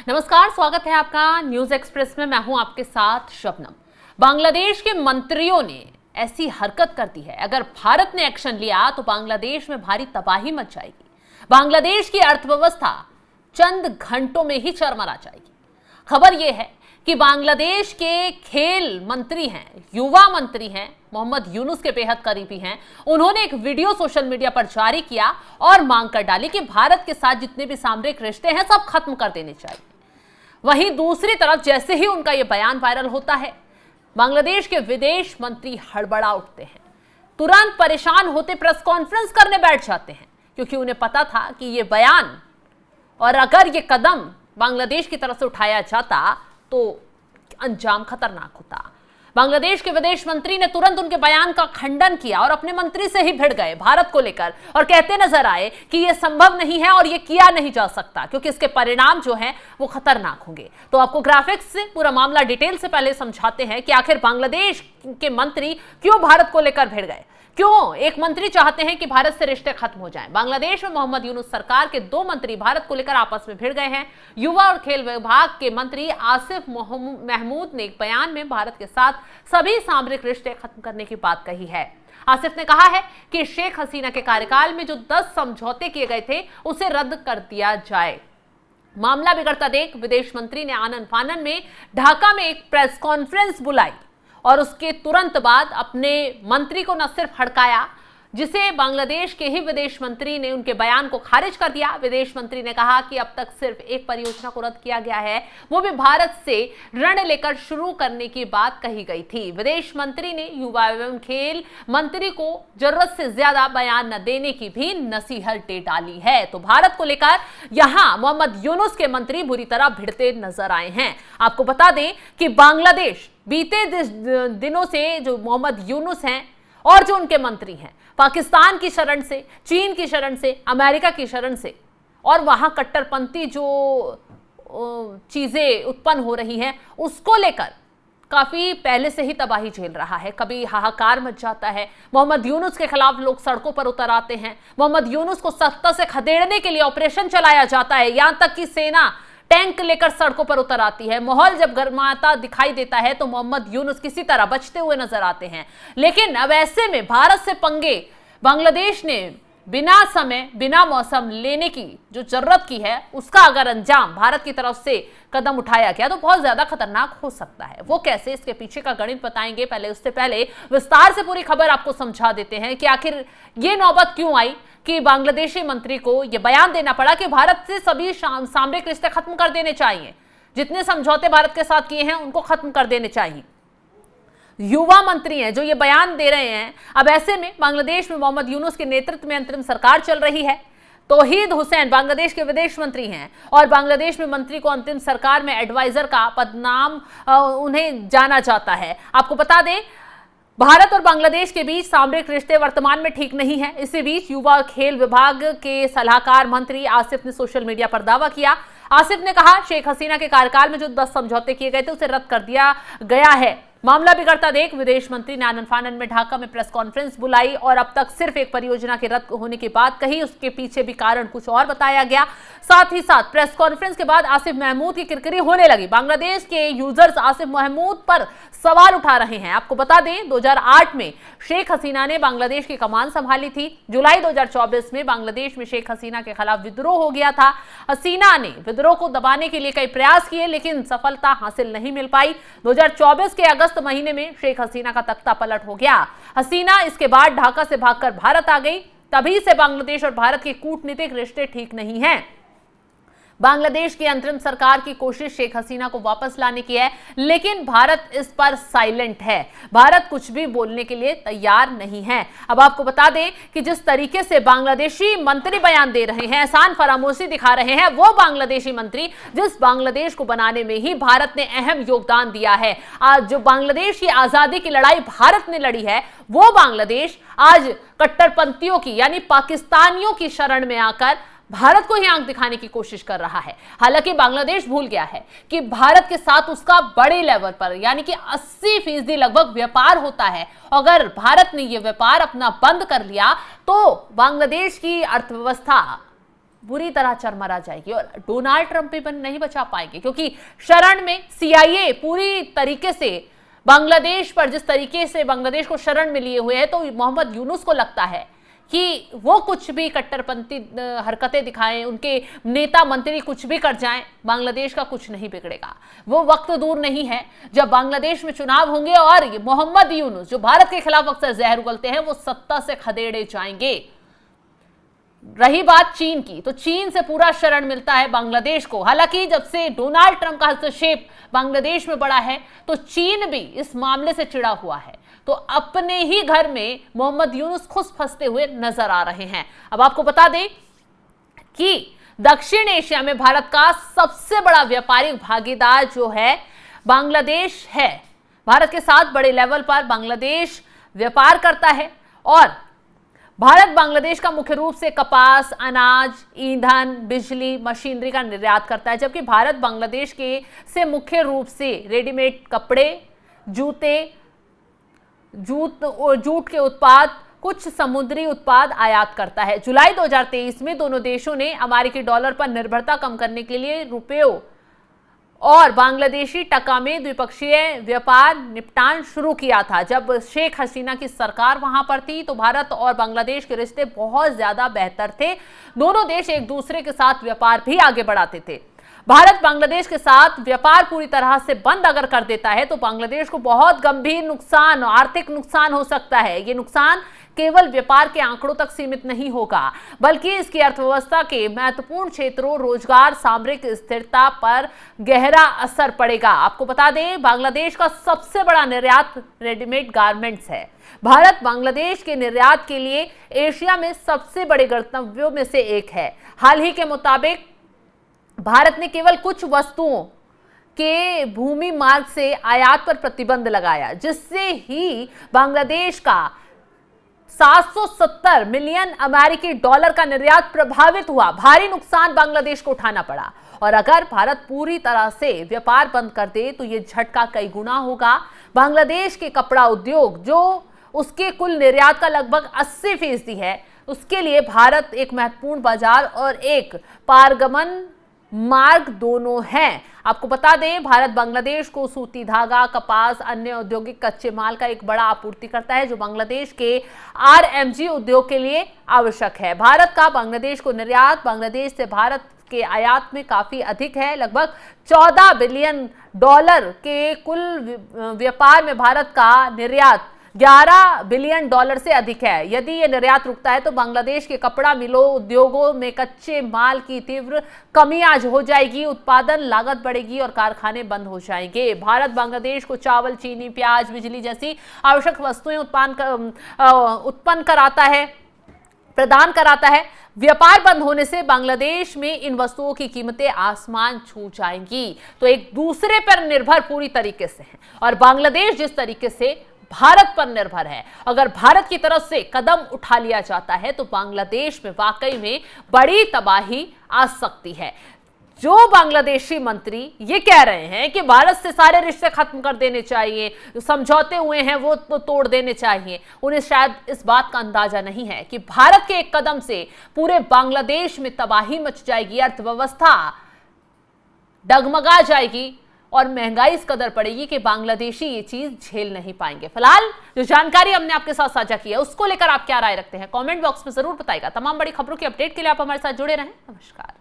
नमस्कार, स्वागत है आपका न्यूज एक्सप्रेस में। मैं हूं आपके साथ शबनम। बांग्लादेश के मंत्रियों ने ऐसी हरकत कर दी है, अगर भारत ने एक्शन लिया तो बांग्लादेश में भारी तबाही मच जाएगी। बांग्लादेश की अर्थव्यवस्था चंद घंटों में ही चरमरा जाएगी। खबर यह है कि बांग्लादेश के खेल मंत्री हैं, युवा मंत्री हैं, मोहम्मद यूनुस के बेहद करीबी हैं। उन्होंने एक वीडियो सोशल मीडिया पर जारी किया और मांग कर डाली कि भारत के साथ जितने भी सामरिक रिश्ते हैं सब खत्म कर देने चाहिए। वहीं दूसरी तरफ जैसे ही उनका यह बयान वायरल होता है, बांग्लादेश के विदेश मंत्री हड़बड़ा उठते हैं, तुरंत परेशान होते प्रेस कॉन्फ्रेंस करने बैठ जाते हैं, क्योंकि उन्हें पता था कि यह बयान और अगर यह कदम बांग्लादेश की तरफ से उठाया जाता तो अंजाम खतरनाक होता। बांग्लादेश के विदेश मंत्री ने तुरंत उनके बयान का खंडन किया और अपने मंत्री से ही भिड़ गए भारत को लेकर, और कहते नजर आए कि यह संभव नहीं है और यह किया नहीं जा सकता, क्योंकि इसके परिणाम जो हैं वो खतरनाक होंगे। तो आपको ग्राफिक्स से पूरा मामला डिटेल से पहले समझाते हैं कि आखिर बांग्लादेश के मंत्री क्यों भारत को लेकर भिड़ गए, क्यों एक मंत्री चाहते हैं कि भारत से रिश्ते खत्म हो जाएं। बांग्लादेश में मोहम्मद यूनुस सरकार के दो मंत्री भारत को लेकर आपस में भिड़ गए हैं। युवा और खेल विभाग के मंत्री आसिफ महमूद ने एक बयान में भारत के साथ सभी सामरिक रिश्ते खत्म करने की बात कही है। आसिफ ने कहा है कि शेख हसीना के कार्यकाल में जो 10 समझौते किए गए थे उसे रद्द कर दिया जाए। मामला बिगड़ता देख विदेश मंत्री ने आनन फानन में ढाका में एक प्रेस कॉन्फ्रेंस बुलाई और उसके तुरंत बाद अपने मंत्री को न सिर्फ हड़काया, जिसे बांग्लादेश के ही विदेश मंत्री ने उनके बयान को खारिज कर दिया। विदेश मंत्री ने कहा कि अब तक सिर्फ एक परियोजना को रद्द किया गया है, वो भी भारत से ऋण लेकर शुरू करने की बात कही गई थी। विदेश मंत्री ने युवा एवं खेल मंत्री को जरूरत से ज्यादा बयान न देने की भी नसीहत दे डाली है। तो भारत को लेकर यहां मोहम्मद यूनुस के मंत्री बुरी तरह भिड़ते नजर आए हैं। आपको बता दें कि बांग्लादेश बीते दिनों से जो मोहम्मद यूनुस हैं और जो उनके मंत्री हैं, पाकिस्तान की शरण से, चीन की शरण से, अमेरिका की शरण से और वहां कट्टरपंथी जो चीजें उत्पन्न हो रही हैं उसको लेकर काफी पहले से ही तबाही झेल रहा है। कभी हाहाकार मच जाता है, मोहम्मद यूनुस के खिलाफ लोग सड़कों पर उतर आते हैं, मोहम्मद यूनुस को सत्ता से खदेड़ने के लिए ऑपरेशन चलाया जाता है, यहां तक कि सेना टैंक लेकर सड़कों पर उतर आती है। माहौल जब गर्माता दिखाई देता है तो मोहम्मद यूनुस किसी तरह बचते हुए नजर आते हैं। लेकिन अब ऐसे में भारत से पंगे बांग्लादेश ने बिना समय बिना मौसम लेने की जो जरूरत की है, उसका अगर अंजाम भारत की तरफ से कदम उठाया गया तो बहुत ज्यादा खतरनाक हो सकता है। वो कैसे, इसके पीछे का गणित बताएंगे। पहले उससे पहले विस्तार से पूरी खबर आपको समझा देते हैं कि आखिर ये नौबत क्यों आई कि बांग्लादेशी मंत्री को यह बयान देना पड़ा कि भारत से सभी सामरिक रिश्ते खत्म कर देने चाहिए, जितने समझौते भारत के साथ किए हैं उनको खत्म कर देने चाहिए। युवा मंत्री हैं जो ये बयान दे रहे हैं। अब ऐसे में बांग्लादेश में मोहम्मद यूनुस के नेतृत्व में अंतरिम सरकार चल रही है। तौहीद हुसैन बांग्लादेश के विदेश मंत्री हैं और बांग्लादेश में मंत्री को अंतिम सरकार में एडवाइजर का पदनाम उन्हें जाना जाता है। आपको बता दें, भारत और बांग्लादेश के बीच सामरिक रिश्ते वर्तमान में ठीक नहीं है। इसी बीच युवा और खेल विभाग के सलाहकार मंत्री आसिफ ने सोशल मीडिया पर दावा किया। आसिफ ने कहा, शेख हसीना के कार्यकाल में जो 10 समझौते किए गए थे उसे रद्द कर दिया गया है। मामला बिगड़ता देख विदेश मंत्री ने आनन फानन में ढाका में प्रेस कॉन्फ्रेंस बुलाई और अब तक सिर्फ एक परियोजना के रद्द होने की बात कही, उसके पीछे भी कारण कुछ और बताया गया। साथ ही साथ प्रेस कॉन्फ्रेंस के बाद आसिफ महमूद की किरकिरी होने लगी। बांग्लादेश के यूजर्स आसिफ महमूद पर सवाल उठा रहे हैं। आपको बता दें, 2008 में शेख हसीना ने बांग्लादेश की कमान संभाली थी। जुलाई 2024 में बांग्लादेश में शेख हसीना के खिलाफ विद्रोह हो गया था। हसीना ने विद्रोह को दबाने के लिए कई प्रयास किए, लेकिन सफलता हासिल नहीं मिल पाई। 2024 के अगस्त महीने में शेख हसीना का तख्ता पलट हो गया। हसीना इसके बाद ढाका से भागकर भारत आ गई। तभी से बांग्लादेश और भारत के कूटनीतिक रिश्ते ठीक नहीं हैं। बांग्लादेश की अंतरिम सरकार की कोशिश शेख हसीना को वापस लाने की है, लेकिन भारत इस पर साइलेंट है। भारत कुछ भी बोलने के लिए तैयार नहीं है। अब आपको बता दें कि जिस तरीके से बांग्लादेशी मंत्री बयान दे रहे हैं, एहसान फरामोशी दिखा रहे हैं, वो बांग्लादेशी मंत्री जिस बांग्लादेश को बनाने में ही भारत ने अहम योगदान दिया है। आज जो बांग्लादेश की आजादी की लड़ाई भारत ने लड़ी है, वो बांग्लादेश आज कट्टरपंथियों की यानी पाकिस्तानियों की शरण में आकर भारत को ही आंख दिखाने की कोशिश कर रहा है। हालांकि बांग्लादेश भूल गया है कि भारत के साथ उसका बड़े लेवल पर यानी कि 80% लगभग व्यापार होता है। अगर भारत ने यह व्यापार अपना बंद कर लिया तो बांग्लादेश की अर्थव्यवस्था बुरी तरह चरमरा जाएगी और डोनाल्ड ट्रंप भी नहीं बचा पाएंगे, क्योंकि शरण में CIA पूरी तरीके से बांग्लादेश पर, जिस तरीके से बांग्लादेश को शरण में लिए हुए हैं, तो मोहम्मद यूनुस को लगता है कि वो कुछ भी कट्टरपंथी हरकतें दिखाएं, उनके नेता मंत्री कुछ भी कर जाएं, बांग्लादेश का कुछ नहीं बिगड़ेगा। वो वक्त दूर नहीं है जब बांग्लादेश में चुनाव होंगे और मोहम्मद यूनुस, जो भारत के खिलाफ अक्सर जहर उगलते हैं, वो सत्ता से खदेड़े जाएंगे। रही बात चीन की, तो चीन से पूरा शरण मिलता है बांग्लादेश को। हालांकि जब से डोनाल्ड ट्रंप का हस्तक्षेप बांग्लादेश में बढ़ा है, तो चीन भी इस मामले से चिढ़ा हुआ है, तो अपने ही घर में मोहम्मद यूनुस खुद फंसते हुए नजर आ रहे हैं। अब आपको बता दें कि दक्षिण एशिया में भारत का सबसे बड़ा व्यापारिक भागीदार जो है बांग्लादेश है। भारत के साथ बड़े लेवल पर बांग्लादेश व्यापार करता है और भारत बांग्लादेश का मुख्य रूप से कपास, अनाज, ईंधन, बिजली, मशीनरी का निर्यात करता है, जबकि भारत बांग्लादेश से मुख्य रूप से रेडीमेड कपड़े, जूट के उत्पाद, कुछ समुद्री उत्पाद आयात करता है। जुलाई 2023 में दोनों देशों ने अमेरिकी डॉलर पर निर्भरता कम करने के लिए रुपयों और बांग्लादेशी टका में द्विपक्षीय व्यापार निपटान शुरू किया था। जब शेख हसीना की सरकार वहां पर थी, तो भारत और बांग्लादेश के रिश्ते बहुत ज्यादा बेहतर थे। दोनों देश एक दूसरे के साथ व्यापार भी आगे बढ़ाते थे। भारत बांग्लादेश के साथ व्यापार पूरी तरह से बंद अगर कर देता है, तो बांग्लादेश को बहुत गंभीर नुकसान, आर्थिक नुकसान हो सकता है। ये नुकसान केवल व्यापार के आंकड़ों तक सीमित नहीं होगा, बल्कि इसकी अर्थव्यवस्था के महत्वपूर्ण क्षेत्रों, रोजगार, सामरिक स्थिरता पर गहरा असर पड़ेगा। आपको बता दें, बांग्लादेश का सबसे बड़ा निर्यात रेडीमेड गारमेंट्स है। भारत बांग्लादेश के निर्यात के लिए एशिया में सबसे बड़े गंतव्यों में से एक है। हाल ही के मुताबिक भारत ने केवल कुछ वस्तुओं के भूमि मार्ग से आयात पर प्रतिबंध लगाया, जिससे ही बांग्लादेश का 770 मिलियन अमेरिकी डॉलर का निर्यात प्रभावित हुआ। भारी नुकसान बांग्लादेश को उठाना पड़ा और अगर भारत पूरी तरह से व्यापार बंद कर दे, तो यह झटका कई गुना होगा। बांग्लादेश के कपड़ा उद्योग, जो उसके कुल निर्यात का लगभग 80% है, उसके लिए भारत एक महत्वपूर्ण बाजार और एक पारगमन मार्ग दोनों हैं। आपको बता दें, भारत बांग्लादेश को सूती धागा, कपास, अन्य औद्योगिक कच्चे माल का एक बड़ा आपूर्ति करता है, जो बांग्लादेश के RMG उद्योग के लिए आवश्यक है। भारत का बांग्लादेश को निर्यात बांग्लादेश से भारत के आयात में काफी अधिक है। लगभग 14 बिलियन डॉलर के कुल व्यापार में भारत का निर्यात 11 बिलियन डॉलर से अधिक है। यदि यह निर्यात रुकता है, तो बांग्लादेश के कपड़ा मिलों, उद्योगों में कच्चे माल की तीव्र कमी आज हो जाएगी, उत्पादन लागत बढ़ेगी और कारखाने बंद हो जाएंगे। भारत बांग्लादेश को चावल, चीनी, प्याज, बिजली जैसी आवश्यक वस्तुएं उत्पन्न कराता है, प्रदान कराता है। व्यापार बंद होने से बांग्लादेश में इन वस्तुओं की कीमतें आसमान छू जाएंगी, तो एक दूसरे पर निर्भर पूरी तरीके से है। और बांग्लादेश जिस तरीके से भारत पर निर्भर है, अगर भारत की तरफ से कदम उठा लिया जाता है, तो बांग्लादेश में वाकई में बड़ी तबाही आ सकती है। जो बांग्लादेशी मंत्री ये कह रहे हैं कि भारत से सारे रिश्ते खत्म कर देने चाहिए, जो समझौते हुए हैं वो तो तोड़ देने चाहिए, उन्हें शायद इस बात का अंदाजा नहीं है कि भारत के एक कदम से पूरे बांग्लादेश में तबाही मच जाएगी, अर्थव्यवस्था डगमगा जाएगी और महंगाई इस कदर पड़ेगी कि बांग्लादेशी ये चीज झेल नहीं पाएंगे। फिलहाल जो जानकारी हमने आपके साथ साझा की है, उसको लेकर आप क्या राय रखते हैं, कमेंट बॉक्स में जरूर बताइएगा। तमाम बड़ी खबरों की अपडेट के लिए आप हमारे साथ जुड़े रहें। नमस्कार।